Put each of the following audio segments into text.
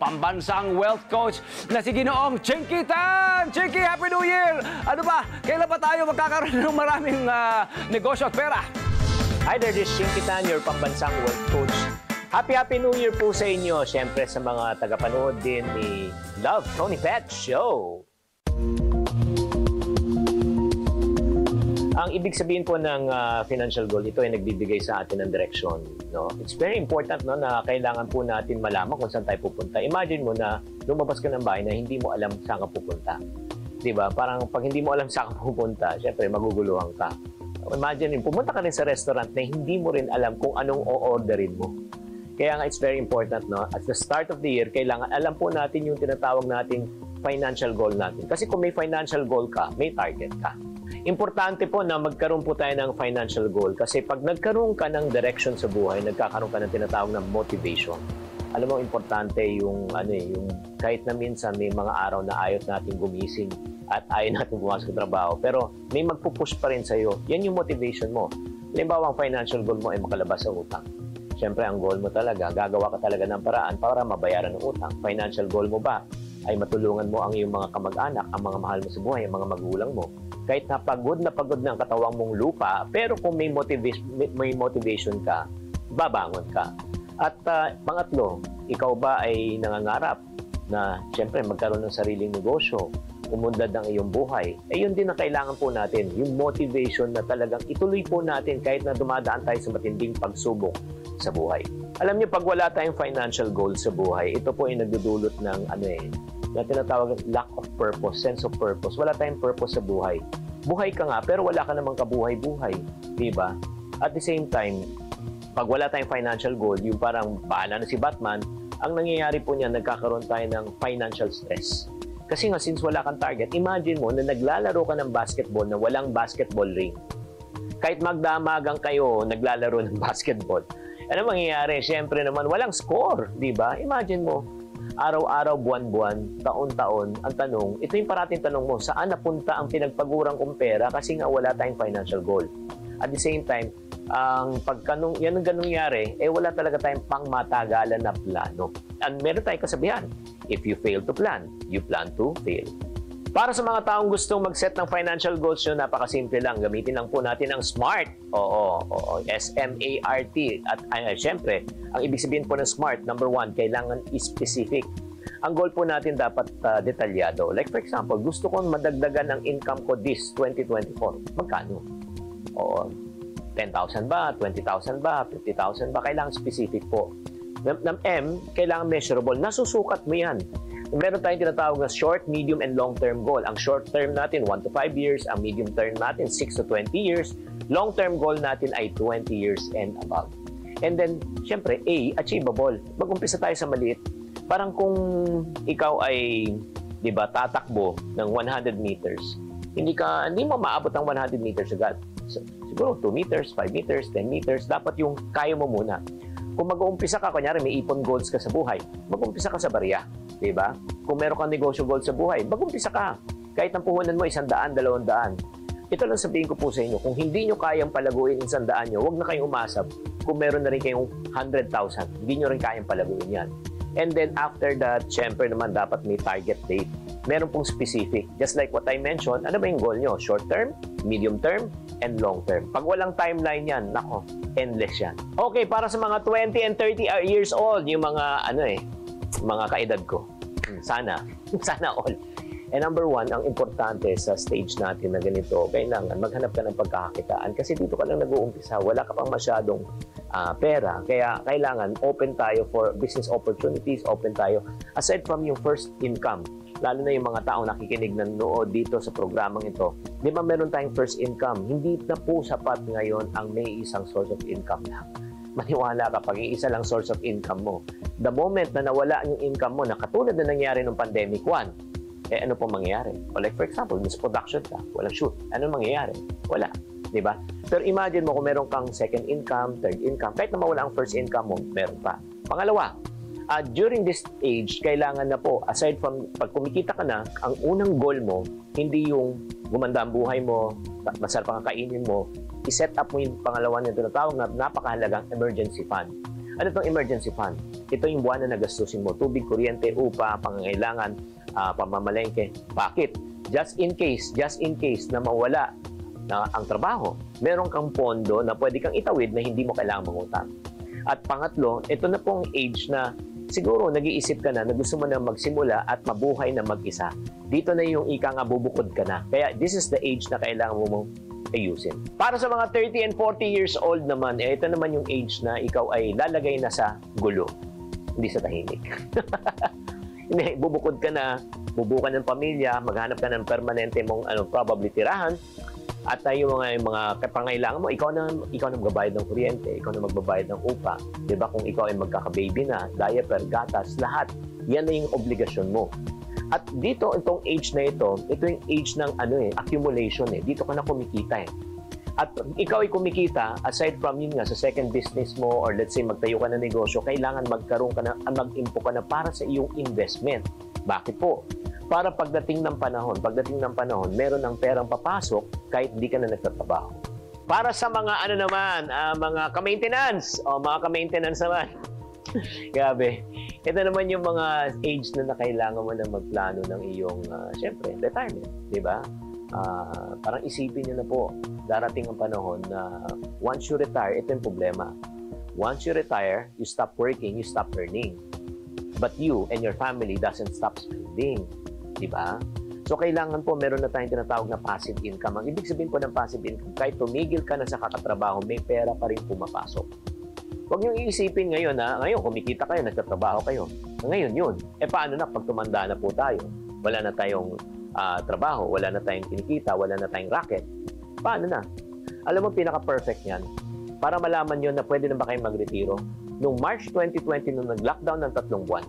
pambansang wealth coach na si Ginoong Chinky Tan. Chinky, Happy New Year! Ano ba, kailan ba tayo magkakaroon ng maraming negosyo at pera? Hi there, this is Chinky Tan, your pambansang wealth coach. Happy New Year po sa inyo. Siyempre sa mga tagapanood din ni Love Tony Pet Show. Ang ibig sabihin po ng financial goal, ito ay nagbibigay sa atin ng direksyon. No? It's very important no, na kailangan po natin malaman kung saan tayo pupunta. Imagine mo na lumabas ka ng bahay na hindi mo alam saan ka pupunta. Diba? Parang pag hindi mo alam saan ka pupunta, syempre maguguluhan ka. Imagine, pumunta ka rin sa restaurant na hindi mo rin alam kung anong o-orderin mo. Kaya nga it's very important, no? At the start of the year, kailangan alam po natin yung tinatawag nating financial goal natin. Kasi kung may financial goal ka, may target ka. Importante po na magkaroon po tayo ng financial goal kasi pag nagkaroon ka ng direction sa buhay, nagkakaroon ka ng tinatawag na motivation. Alam mo, importante yung, yung kahit na minsan may mga araw na ayaw natin gumising at ayaw natin pumasok sa trabaho, pero may magpupush pa rin sa'yo. Yan yung motivation mo. Halimbawa, ang financial goal mo ay makalabas sa utang. Siyempre, ang goal mo talaga, gagawa ka talaga ng paraan para mabayaran ng utang. Financial goal mo ba ay matulungan mo ang iyong mga kamag-anak, ang mga mahal mo sa buhay, ang mga magulang mo. Kahit na pagod ng katawang mong lupa, pero kung may motivation ka, babangon ka. At pangatlo, ikaw ba ay nangangarap na siyempre magkaroon ng sariling negosyo, umundad ng iyong buhay? Eh yun din ang kailangan po natin, yung motivation na talagang ituloy po natin kahit na dumadaan tayo sa matinding pagsubok sa buhay. Alam niyo, pag wala tayong financial goal sa buhay, ito po ay nagdudulot ng na tinatawag lack of purpose, sense of purpose. Wala tayong purpose sa buhay. Buhay ka nga, pero wala ka namang kabuhay-buhay. Diba? At the same time, pag wala tayong financial goal, yung parang bahala na si Batman, ang nangyayari po niya, nagkakaroon tayo ng financial stress. Kasi nga, since wala kang target, imagine mo na naglalaro ka ng basketball na walang basketball ring. Kahit magdamagang kayo, naglalaro ng basketball. Ano mangyayari? Siyempre naman, walang score. Diba? Imagine mo, araw-araw, buwan-buwan, taon-taon, ang tanong, ito yung parating tanong mo, saan napunta ang pinagpagurang kong pera kasi nga wala tayong financial goal. At the same time, yan ang nangyari, wala talaga tayong pangmatagalan na plano. And meron tayong kasabihan, if you fail to plan, you plan to fail. Para sa mga taong gustong mag-set ng financial goals nyo, napakasimple lang. Gamitin lang po natin ang SMART. Oo, S-M-A-R-T. At syempre, ang ibig sabihin po ng SMART, number 1, kailangan specific. Ang goal po natin dapat detalyado. Like for example, gusto kong madagdagan ang income ko this 2024. Magkano? Oo, 10,000 ba? 20,000 ba? 50,000 ba? Kailangan specific po. M, kailangan measurable. Nasusukat mo yan. Meron tayong tinatawag na short, medium, and long-term goal. Ang short-term natin, 1 to 5 years. Ang medium-term natin, 6 to 20 years. Long-term goal natin ay 20 years and above. And then, syempre, A, achievable. Mag-umpisa tayo sa maliit. Parang kung ikaw ay, di ba, tatakbo ng 100 meters, hindi mo maabot ang 100 meters agad. So, siguro 2 meters, 5 meters, 10 meters. Dapat yung kaya mo muna. Kung mag-uumpisa ka, kunyari may ipon goals ka sa buhay, mag-uumpisa ka sa barya. Diba? Kung meron kang negosyo goal sa buhay, mag-umpisa ka. Kahit ang puhunan mo 100, 200. Ito lang sabihin ko po sa inyo, kung hindi nyo kayang palaguin 100 nyo, huwag na kayong umasap. Kung meron na rin kayong 100,000, hindi nyo rin kayang palaguin yan. And then after that, syempre naman dapat may target date. Meron pong specific. Just like what I mentioned, ano ba yung goal nyo? Short term, medium term, and long term. Pag walang timeline yan, nako, endless yan. Okay, para sa mga 20 and 30 years old, yung mga mga kaedad ko. Sana all. And number 1, ang importante sa stage natin na ganito, kailangan maghanap ka ng pagkakakitaan kasi dito ka lang nag-uumpisa, wala ka pang masyadong pera. Kaya kailangan open tayo for business opportunities, open tayo. Aside from yung first income, lalo na yung mga taong nakikinig ng nood dito sa programang ito, di ba meron tayong first income? Hindi na po sapat ngayon ang may isang source of income lang. Maniwala ka, pag iisa lang source of income mo. The moment na nawala yung income mo, na katulad na nangyari ng pandemic 1, ano pong mangyayari? O like for example, miss production ka, walang shoot. Ano mangyayari? Wala. Diba? Pero imagine mo kung meron kang second income, third income, kahit na mawala ang first income mo, meron pa. Pangalawa, during this age, kailangan na po, aside from pag kumikita ka na, ang unang goal mo, hindi yung gumanda ang buhay mo, masarap ang kakainin mo, i-set up mo yung pangalawa na tinatawag na napakahalagang emergency fund. Ano itong emergency fund? Ito yung buwan na nagastusin mo. Tubig, kuryente, upa, pangangailangan, pamamalengke. Bakit? Just in case na mawala na ang trabaho, meron kang pondo na pwede kang itawid na hindi mo kailangan mangutang. At pangatlo, ito na pong age na siguro nag-iisip ka na gusto mo na magsimula at mabuhay na mag-isa. Dito na yung ika nga bubukod ka na. Kaya this is the age na kailangan mo ayusin. Para sa mga 30 and 40 years old naman, ito naman yung age na ikaw ay lalagay na sa gulo, hindi sa tahimik. Hindi, bubukod ka na, bubukan ng pamilya, maghanap ka ng permanente mong probably tirahan, at yung mga pangailangan mo, ikaw na magbabayad ng kuryente, ikaw na magbabayad ng upa. 'Di ba? Kung ikaw ay magkaka-baby na, diaper, gatas, lahat, yan na yung obligasyon mo. At dito, itong age na ito yung age ng accumulation eh. Dito ka na kumikita eh. At ikaw ay kumikita, aside from yun nga, sa second business mo, or let's say magtayo ka ng negosyo, kailangan magkaroon ka na, mag-impo ka na para sa iyong investment. Bakit po? Para pagdating ng panahon, meron ng perang papasok kahit hindi ka na nagtatrabaho. Para sa mga mga ka-maintenance, mga ka-maintenance naman. Grabe. Ito naman yung mga age na kailangan mo na magplano ng iyong, syempre, retirement. Di ba? Parang isipin nyo na po, darating ang panahon na once you retire, ito yung problema. Once you retire, you stop working, you stop earning. But you and your family doesn't stop spending. Diba? So, kailangan po meron na tayong tinatawag na passive income. Ang ibig sabihin po ng passive income, kahit tumigil ka na sa kakatrabaho, may pera pa rin pumapasok. Huwag niyong iisipin ngayon ngayon kumikita kayo, nagtatrabaho kayo. Ngayon yun. Paano na pag tumanda na po tayo? Wala na tayong trabaho, wala na tayong kinikita, wala na tayong racket. Paano na? Alam mo, pinaka-perfect niyan. Para malaman nyo na pwede na ba kayong magretiro. Noong March 2020, nung nag-lockdown ng 3 buwan,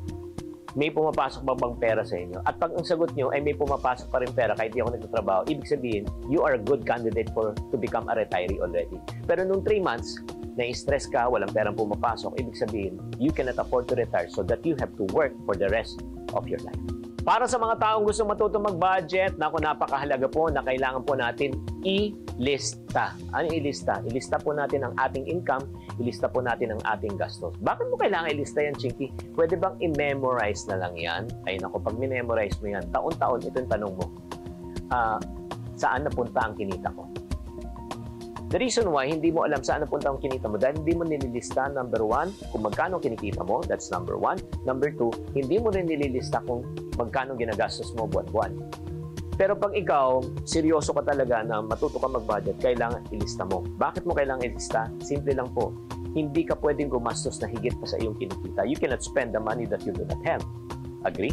may pumapasok ba bang pera sa inyo? At pag ang sagot nyo ay may pumapasok pa rin pera kahit di ako nagtatrabaho, ibig sabihin, you are a good candidate to become a retiree already. Pero nung 3 months, na-stress ka, walang perang pumapasok, ibig sabihin, you cannot afford to retire so that you have to work for the rest of your life. Para sa mga taong gusto matutong mag-budget, napakahalaga po na kailangan po natin ilista. Ano ilista? Ilista po natin ang ating income, ilista po natin ang ating gastos. Bakit mo kailangan ilista yan, Chinky? Pwede bang i-memorize na lang yan? Ay naku, pag mi-memorize mo yan, taon-taon, ito yung tanong mo. Saan napunta ang kinita ko? The reason why hindi mo alam saan napunta ang kinita mo dahil hindi mo nililista, number 1, kung magkano kinikita mo, that's number 1. Number 2, hindi mo rin nililista kung magkano ginagastos mo buwan-buwan. Pero pag ikaw, seryoso ka talaga na matuto ka mag-budget, kailangan ilista mo. Bakit mo kailangan ilista? Simple lang po. Hindi ka pwedeng gumastos na higit pa sa iyong kinikita. You cannot spend the money that you do not have. Agree?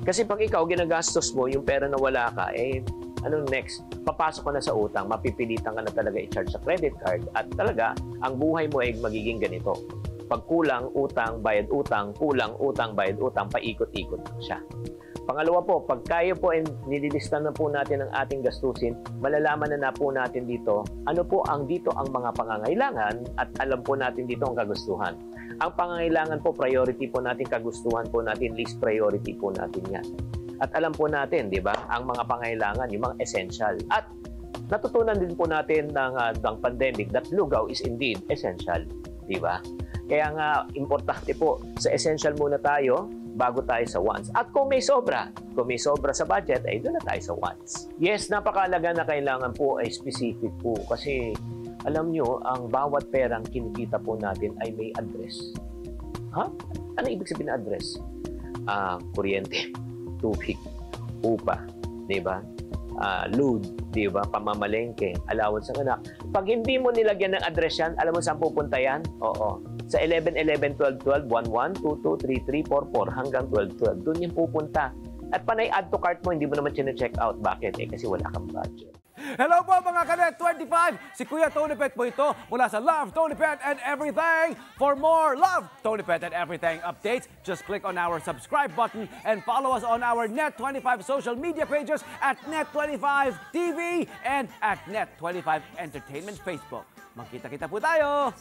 Kasi pag ikaw ginagastos mo, yung pera na wala ka, anong next? Papasok ka na sa utang, mapipilitan ka na talaga i-charge sa credit card at talaga, ang buhay mo ay magiging ganito. Pag kulang, utang, bayad utang, kulang, utang, bayad utang, paikot-ikot siya. Pangalawa po, pag kayo po ay nililista na po natin ang ating gastusin, malalaman na po natin dito, ano po ang dito ang mga pangangailangan at alam po natin dito ang kagustuhan. Ang pangangailangan po, priority po natin, kagustuhan po natin, least priority po natin yan. At alam po natin, di ba, ang mga pangailangan, yung mga essential. At natutunan din po natin ng pandemic that lugaw is indeed essential. Di ba? Kaya nga, importante po, sa essential muna tayo bago tayo sa wants. At kung may sobra sa budget, ay doon na tayo sa wants. Yes, napakalaga na kailangan po ay specific po. Kasi alam nyo, ang bawat perang kinikita po natin ay may address. Ha? Ano ibig sabihin na address? Kuryente, tubig, upa, di ba? Load, di ba? Pamamalengke, allowance ng anak. Pag hindi mo nilagyan ng address yan, alam mo saan pupunta yan? Oo. Sa 11, 11, 12, 12, 1, 1, 2, 2, 3, 3, 4, 4, hanggang 12, 12. Doon yung pupunta. At panay add to cart mo, hindi mo naman check out. Bakit? Kasi wala kang budget. Hello po mga Kanet 25! Si Kuya Tony Pet po ito mula sa Love, Tony Pet and Everything. For more Love, Tony Pet and Everything updates, just click on our subscribe button and follow us on our Net25 social media pages at Net25 TV and at Net25 Entertainment Facebook. Magkita-kita po tayo!